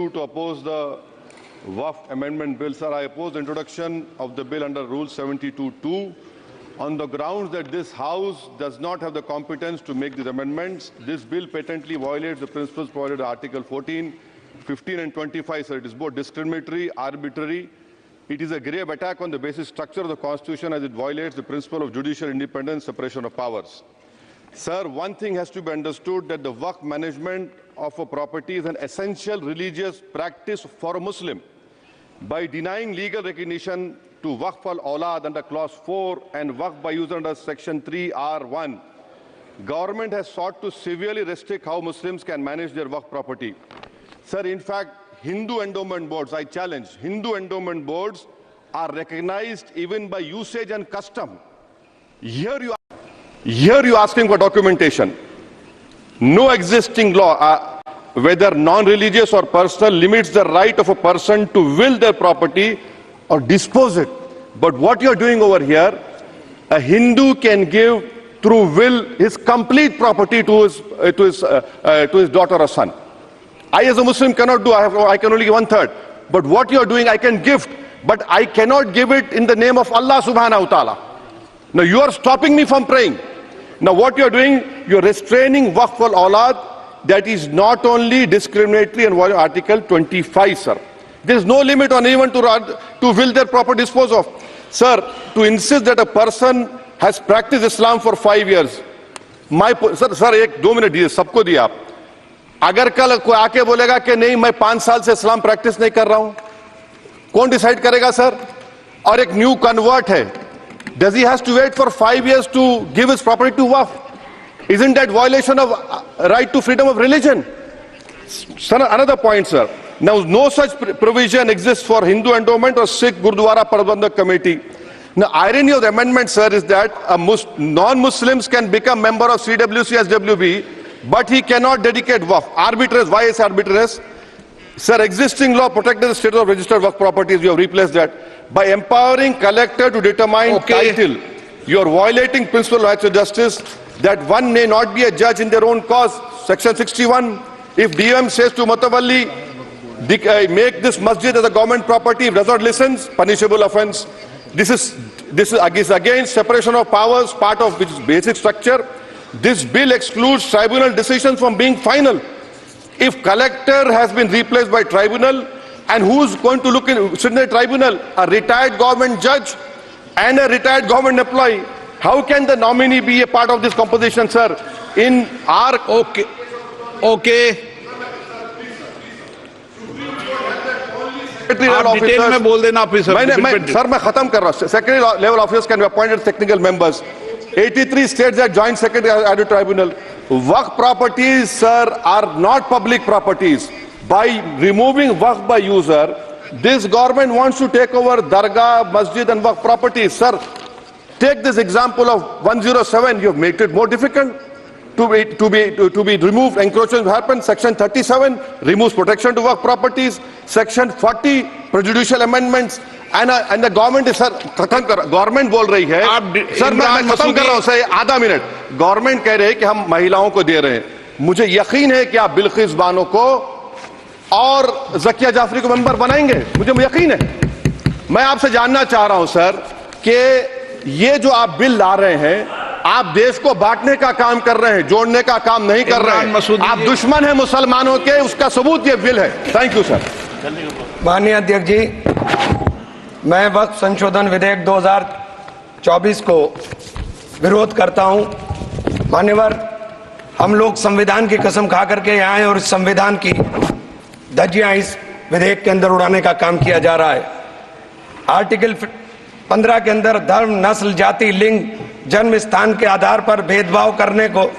To oppose the WAF amendment bill, sir, I oppose the introduction of the bill under Rule 72(2) on the grounds that this House does not have the competence to make these amendments. This bill patently violates the principles provided in Article 14, 15 and 25, sir. It is both discriminatory, arbitrary. It is a grave attack on the basic structure of the Constitution as it violates the principle of judicial independence, separation of powers. Sir, one thing has to be understood, that the Waqf management of a property is an essential religious practice for a Muslim. By denying legal recognition to Waqf al-Awlad under Clause 4 and Waqf by user under Section 3(r)(1), government has sought to severely restrict how Muslims can manage their Waqf property. Sir, in fact, Hindu endowment boards, I challenge, Hindu endowment boards are recognized even by usage and custom. Here you are asking for documentation. No existing law, whether non-religious or personal, limits the right of a person to will their property or dispose it. But what you are doing over here, a Hindu can give through will his complete property to his daughter or son. I as a Muslim cannot do, I can only give 1/3. But what you are doing, I can gift, but I cannot give it in the name of Allah subhanahu wa ta'ala. Now you are stopping me from praying. Now what you are doing, you are restraining Waqf al-Awlad. That is not only discriminatory and violating Article 25, sir. There is no limit on anyone to will their property dispose of. Sir, to insist that a person has practiced Islam for 5 years. Sir, एक 2 minute दिए, सबको दिया आप. अगर कल कोई आके बोलेगा कि नहीं मैं 5 साल से इस्लाम प्रैक्टिस नहीं कर रहा हूं, कौन डिसाइड करेगा सर? और एक न्यू कन्वर्ट है, does he has to wait for 5 years to give his property to Waqf? Isn't that violation of right to freedom of religion? Sir, another point, sir. Now, no such provision exists for Hindu endowment or Sikh Gurdwara Prabandhak Committee. Now, irony of the amendment, sir, is that non-Muslims can become member of CWC, SWB, but he cannot dedicate Waqf. Arbitrary. Why is arbitrary? Sir, existing law protects the status of registered Waqf properties. You have replaced that. By empowering collector to determine title, you are violating principle of justice, that one may not be a judge in their own cause. Section 61. If DM says to Mutawalli, make this masjid as a government property, if does not listens, punishable offence. This is against separation of powers, part of which is basic structure. This bill excludes tribunal decisions from being final. If collector has been replaced by tribunal, and who's going to sit in the tribunal? A retired government judge and a retired government employee. How can the nominee be a part of this composition, sir? In our... Okay. आप detail में बोल देना officer. Sir मैं खत्म कर रहा हूँ. Secretary level officers can be appointed technical members. 83 states that joint secretary added tribunal. Waqf properties, sir, are not public properties. By removing Waqf by user, this government wants to take over Dargah, Masjid and Waqf properties. Sir, take this example of 107. You have made it more difficult to be removed. Encroachment happens. Section 37 removes protection to Waqf properties. Section 40 prejudicial amendments. And the government is, sir, government बोल रही है. Sir मैं खत्म कर रहा हूँ sir, आधा minute. Government कह रहे हैं कि हम महिलाओं को दे रहे हैं. मुझे यकीन है कि आप बिल्किस बानो को और ज़किया जाफरी को मेंबर बनाएंगे. मुझे यकीन है. मैं आपसे जानना चाह रहा हूं सर कि ये जो आप बिल ला रहे हैं, आप देश को बांटने का काम कर रहे हैं, जोड़ने का काम नहीं कर रहे हैं. आप दुश्मन हैं मुसलमानों के, उसका सबूत ये बिल है. Thank you sir. माननीय अध्यक्ष जी, मैं वक्फ संशोधन विधेयक 2024 को विरोध करता हूं. मान्यवर, हम लोग संविधान की कसम खा करके यहाँ आए और इस संविधान की धज्जियां इस विधेयक के अंदर उड़ाने का काम किया जा रहा है. आर्टिकल 15 के अंदर धर्म, नस्ल, जाति, लिंग, जन्म स्थान के आधार पर भेदभाव करने को